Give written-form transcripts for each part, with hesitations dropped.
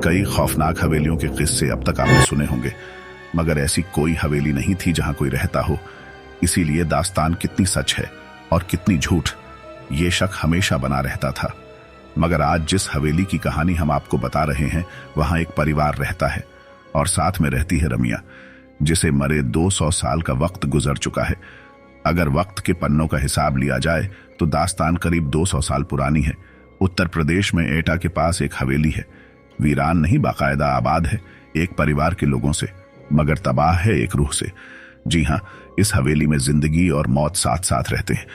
कई खौफनाक हवेलियों के किस्से अब तक आपने सुने होंगे, मगर ऐसी कोई हवेली नहीं थी जहां कोई रहता हो। इसीलिए दास्तान कितनी सच है और कितनी झूठ, ये शक हमेशा बना रहता था। मगर आज जिस हवेली की कहानी हम आपको बता रहे हैं, वहां एक परिवार रहता है और साथ में रहती है रमिया, जिसे मरे 200 साल का वक्त गुजर चुका है। अगर वक्त के पन्नों का हिसाब लिया जाए तो दास्तान करीब 200 साल पुरानी है। उत्तर प्रदेश में एटा के पास एक हवेली है। वीरान नहीं, बाकायदा आबाद है एक परिवार के लोगों से, मगर तबाह है एक रूह से। जी हाँ, इस हवेली में जिंदगी और मौत साथ साथ रहते हैं।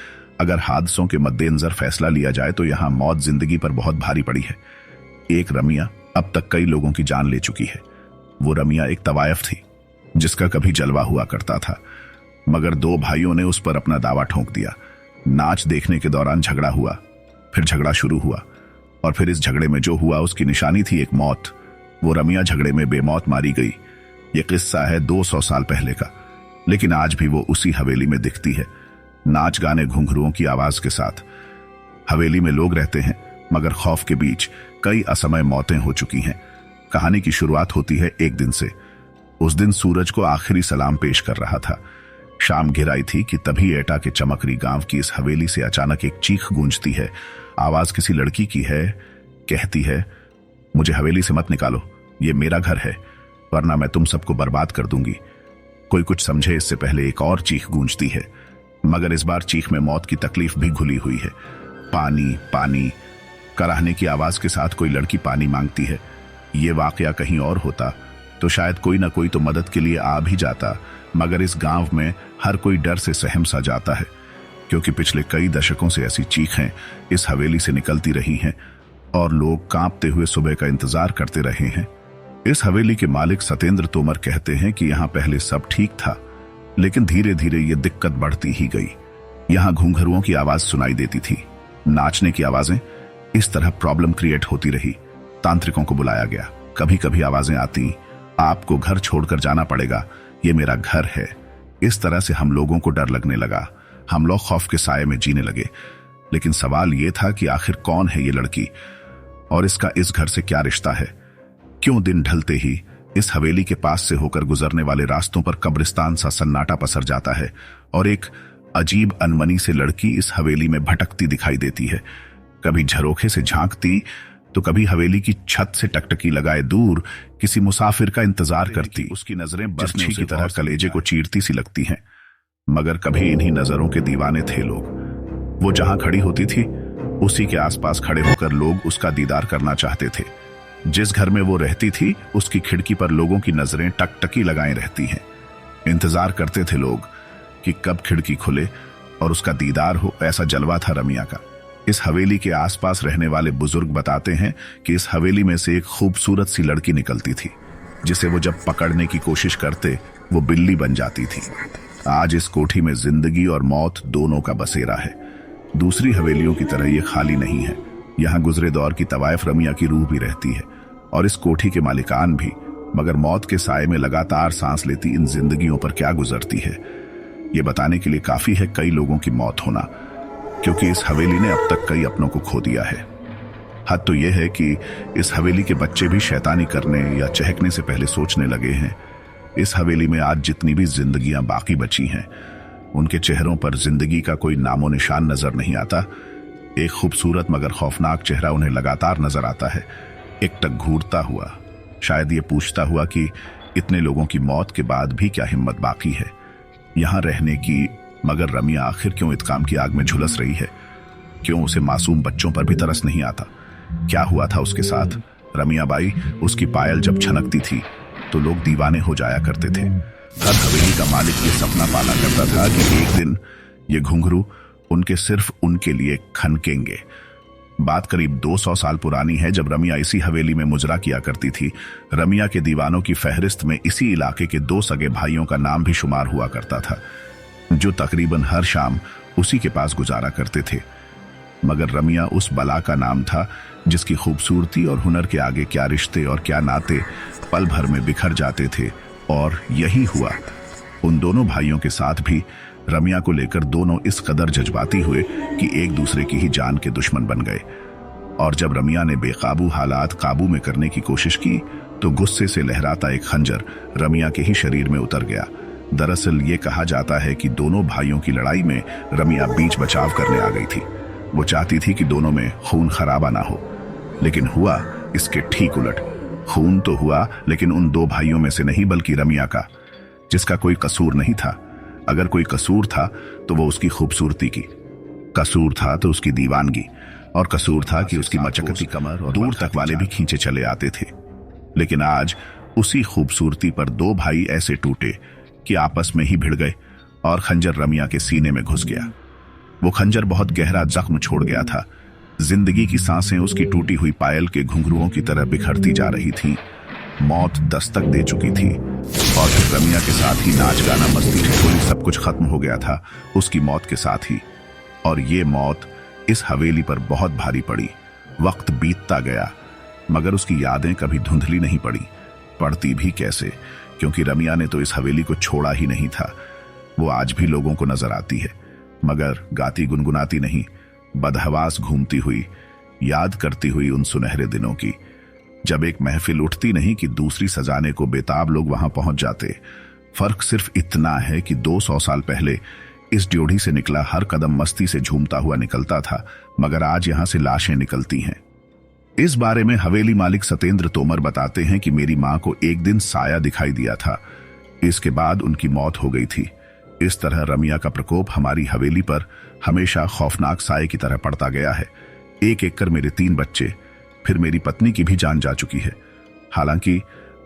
अगर हादसों के मद्देनजर फैसला लिया जाए तो यहाँ मौत जिंदगी पर बहुत भारी पड़ी है। एक रमिया अब तक कई लोगों की जान ले चुकी है। वो रमिया एक तवायफ थी जिसका कभी जलवा हुआ करता था, मगर दो भाइयों ने उस पर अपना दावा ठोंक दिया। नाच देखने के दौरान झगड़ा हुआ, फिर झगड़ा शुरू हुआ और फिर इस झगड़े में जो हुआ उसकी निशानी थी एक मौत। वो रमिया झगड़े में बेमौत मारी गई। ये किस्सा है 200 साल पहले का, लेकिन आज भी वो उसी हवेली में दिखती है, नाच गाने घुंघरुओं की आवाज के साथ। हवेली में लोग रहते हैं, मगर खौफ के बीच कई असमय मौतें हो चुकी हैं। कहानी की शुरुआत होती है एक दिन से। उस दिन सूरज को आखिरी सलाम पेश कर रहा था। शाम घिर आई थी कि तभी एटा के चमकरी गांव की इस हवेली से अचानक एक चीख गूंजती है। आवाज किसी लड़की की है। कहती है, मुझे हवेली से मत निकालो, ये मेरा घर है, वरना मैं तुम सबको बर्बाद कर दूंगी। कोई कुछ समझे इससे पहले एक और चीख गूंजती है, मगर इस बार चीख में मौत की तकलीफ भी घुली हुई है। पानी पानी कराहने की आवाज के साथ कोई लड़की पानी मांगती है। ये वाकया कहीं और होता तो शायद कोई ना कोई तो मदद के लिए आ भी जाता, मगर इस गांव में हर कोई डर से सहम सा जाता है, क्योंकि पिछले कई दशकों से ऐसी चीखें इस हवेली से निकलती रही हैं और लोग कांपते हुए सुबह का इंतजार करते रहे हैं। इस हवेली के मालिक सतेंद्र तोमर कहते हैं कि यहाँ पहले सब ठीक था, लेकिन धीरे धीरे ये दिक्कत बढ़ती ही गई। यहाँ घुंघरुओं की आवाज सुनाई देती थी, नाचने की आवाजें। इस तरह प्रॉब्लम क्रिएट होती रही। तांत्रिकों को बुलाया गया। कभी कभी आवाजें आती, आपको घर छोड़कर जाना पड़ेगा, ये मेरा घर है। इस तरह से हम लोगों को डर लगने लगा। हम लोग खौफ के साए में जीने लगे। लेकिन सवाल यह था कि आखिर कौन है ये लड़की और इसका इस घर से क्या रिश्ता है? क्यों दिन ढलते ही इस हवेली के पास से होकर गुजरने वाले रास्तों पर कब्रिस्तान सा सन्नाटा पसर जाता है और एक अजीब अनमनी से लड़की इस हवेली में भटकती दिखाई देती है। कभी झरोखे से झांकती तो कभी हवेली की छत से टकटकी लगाए दूर किसी मुसाफिर का इंतजार करती। उसकी नजरें बरछी की तरह कलेजे को चीरती सी लगती हैं, मगर कभी इन्हीं नजरों के दीवाने थे लोग। वो जहां खड़ी होती थी उसी के आसपास खड़े होकर लोग उसका दीदार करना चाहते थे। जिस घर में वो रहती थी उसकी खिड़की पर लोगों की नजरें टकटकी लगाए रहती हैं। इंतजार करते थे लोग कि कब खिड़की खुले और उसका दीदार हो। ऐसा जलवा था रमिया का। इस हवेली के आसपास रहने वाले बुजुर्ग बताते हैं कि इस हवेली में से एक खूबसूरत सी लड़की निकलती थी, जिसे वो जब पकड़ने की कोशिश करते वो बिल्ली बन जाती थी। आज इस कोठी में जिंदगी और मौत दोनों का बसेरा है। दूसरी हवेलियों की तरह ये खाली नहीं है। यहाँ गुजरे दौर की तवायफ रमिया की रूह भी रहती है और इस कोठी के मालिकान भी, मगर मौत के साए में लगातार सांस लेती इन जिंदगियों पर क्या गुजरती है, ये बताने के लिए काफी है कई लोगों की मौत होना, क्योंकि इस हवेली ने अब तक कई अपनों को खो दिया है। हद तो यह है कि इस हवेली के बच्चे भी शैतानी करने या चहकने से पहले सोचने लगे हैं। इस हवेली में आज जितनी भी जिंदगियां बाकी बची हैं, उनके चेहरों पर जिंदगी का कोई नामो निशान नजर नहीं आता। एक खूबसूरत मगर खौफनाक चेहरा उन्हें लगातार नजर आता है, एकटक घूरता हुआ, शायद ये पूछता हुआ कि इतने लोगों की मौत के बाद भी क्या हिम्मत बाकी है यहां रहने की। मगर रमिया आखिर क्यों इत्काम की आग में झुलस रही है? क्यों उसे मासूम बच्चों पर भी तरस नहीं आता? क्या हुआ था उसके साथ? रमिया बाई, उसकी पायल जब छनकती थी तो लोग दीवाने हो जाया करते थे। हर हवेली का मालिक ये सपना पाला करता था कि एक दिन ये घुंघरू उनके सिर्फ उनके लिए खनकेंगे। बात करीब 200 साल पुरानी है, जब रमिया इसी हवेली में मुजरा किया करती थी। रमिया के दीवानों की फहरिस्त में इसी इलाके के 2 सगे भाइयों का नाम भी शुमार हुआ करता था, जो तकरीबन हर शाम उसी के पास गुजारा करते थे। मगर रमिया उस बला का नाम था जिसकी खूबसूरती और हुनर के आगे क्या रिश्ते और क्या नाते पल भर में बिखर जाते थे। और यही हुआ उन दोनों भाइयों के साथ भी। रमिया को लेकर दोनों इस कदर जज्बाती हुए कि एक दूसरे की ही जान के दुश्मन बन गए। और जब रमिया ने बेकाबू हालात काबू में करने की कोशिश की तो गुस्से से लहराता एक खंजर रमिया के ही शरीर में उतर गया। दरअसल ये कहा जाता है कि दोनों भाइयों की लड़ाई में रमिया बीच बचाव करने आ गई थी। वो चाहती थी कि दोनों में खून खराबा ना हो, लेकिन हुआ इसके ठीक उलट। खून तो हुआ, लेकिन उन दो भाइयों में से नहीं बल्कि रमिया का, जिसका कोई कसूर नहीं था। अगर कोई कसूर था तो वो उसकी खूबसूरती की, कसूर था तो उसकी दीवानगी, और कसूर था कि उसकी मचकती कमर और दूर तक वाले भी खींचे चले आते थे। लेकिन आज उसी खूबसूरती पर दो भाई ऐसे टूटे कि आपस में ही भिड़ गए और खंजर रमिया के सीने में घुस गया। वो खंजर बहुत गहरा जख्म छोड़ गया था। जिंदगी की सांसें उसकी टूटी हुई पायल के घुंघरुओं की तरह बिखरती जा रही थी। मौत दस्तक दे चुकी थी और फिर रमिया के साथ ही नाच गाना मस्ती ठिठोली सब कुछ खत्म हो गया था उसकी मौत के साथ ही। और ये मौत इस हवेली पर बहुत भारी पड़ी। वक्त बीतता गया मगर उसकी यादें कभी धुंधली नहीं पड़ी। पड़ती भी कैसे, क्योंकि रमिया ने तो इस हवेली को छोड़ा ही नहीं था। वो आज भी लोगों को नजर आती है, मगर गाती गुनगुनाती नहीं, बदहवास घूमती हुई, याद करती हुई उन सुनहरे दिनों की, जब एक महफिल उठती नहीं कि दूसरी सजाने को बेताब लोग वहां पहुंच जाते। फर्क सिर्फ इतना है कि 200 साल पहले इस ड्योढ़ी से निकला हर कदम मस्ती से झूमता हुआ निकलता था, मगर आज यहां से लाशें निकलती हैं। इस बारे में हवेली मालिक सतेंद्र तोमर बताते हैं कि मेरी मां को एक दिन साया दिखाई दिया था, इसके बाद उनकी मौत हो गई थी। इस तरह रमिया का प्रकोप हमारी हवेली पर हमेशा खौफनाक साए की तरह पड़ता गया है। एक एक कर मेरे 3 बच्चे, फिर मेरी पत्नी की भी जान जा चुकी है। हालांकि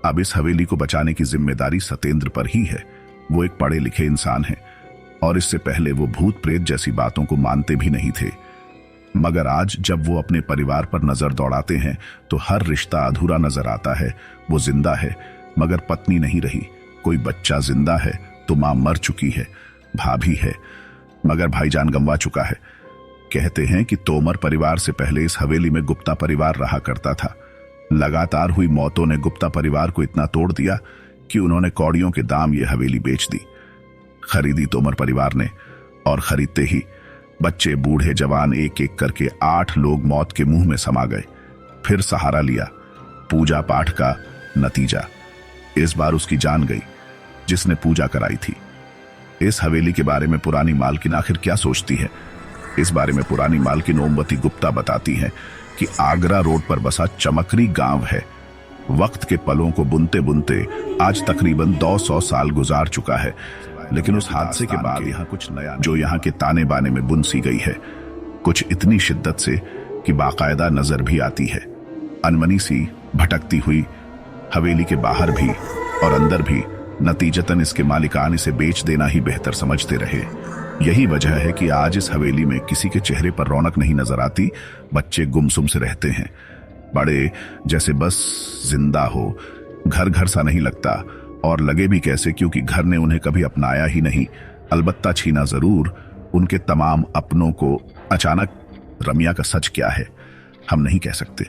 अब इस हवेली को बचाने की जिम्मेदारी सतेंद्र पर ही है। वो एक पढ़े लिखे इंसान हैं और इससे पहले वो भूत प्रेत जैसी बातों को मानते भी नहीं थे। मगर आज जब वो अपने परिवार पर नजर दौड़ाते हैं तो हर रिश्ता अधूरा नजर आता है। वो जिंदा है मगर पत्नी नहीं रही, कोई बच्चा जिंदा है तो मां मर चुकी है, भाभी है मगर भाईजान गंवा चुका है। कहते हैं कि तोमर परिवार से पहले इस हवेली में गुप्ता परिवार रहा करता था। लगातार हुई मौतों ने गुप्ता परिवार को इतना तोड़ दिया कि उन्होंने कौड़ियों के दाम ये हवेली बेच दी। खरीदी तोमर परिवार ने, और खरीदते ही बच्चे बूढ़े जवान एक एक करके 8 लोग मौत के मुंह में समा गए। फिर सहारा लिया, पूजा पाठ का नतीजा, इस बार उसकी जान गई जिसने पूजा कराई थी। इस हवेली के बारे में पुरानी मालकिन आखिर क्या सोचती है? इस बारे में पुरानी मालकिन ओमवती गुप्ता बताती हैं कि आगरा रोड पर बसा चमकरी गांव है। वक्त के पलों को बुनते बुनते आज तकरीबन 200 साल गुजार चुका है, लेकिन उस हादसे के बाद यहाँ कुछ नया जो यहाँ के ताने बाने में बुन सी गई है, कुछ इतनी शिद्दत से कि बाकायदा नजर भी आती है। अनमनी सी भटकती हुई हवेली के बाहर भी और अंदर भी नतीजतन इसके मालिकान इसे बेच देना ही बेहतर समझते रहे। यही वजह है कि आज इस हवेली में किसी के चेहरे पर रौनक नहीं नजर आती। बच्चे गुमसुम से रहते हैं, बड़े जैसे बस जिंदा हो, घर घर सा नहीं लगता, और लगे भी कैसे क्योंकि घर ने उन्हें कभी अपनाया ही नहीं, अलबत्ता छीना जरूर उनके तमाम अपनों को। अचानक रमिया का सच क्या है हम नहीं कह सकते।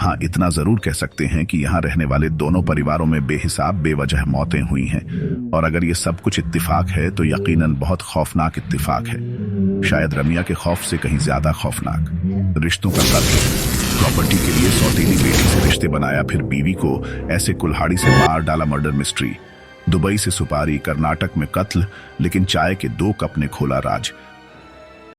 हाँ, इतना जरूर कह सकते हैं कि यहाँ रहने वाले दोनों परिवारों में बेहिसाब बेवजह मौतें हुई हैं, और अगर ये सब कुछ इत्तिफाक है तो यकीनन बहुत खौफनाक इत्तिफाक है। शायद रमिया के खौफ से कहीं ज्यादा खौफनाक रिश्तों का कत्ल। प्रॉपर्टी के लिए सौतेली बेटी से रिश्ते बनाया, फिर बीवी को ऐसे कुल्हाड़ी से मार डाला, मर्डर मिस्ट्री। दुबई से सुपारी, कर्नाटक में कत्ल, लेकिन चाय के 2 कप ने खोला राज।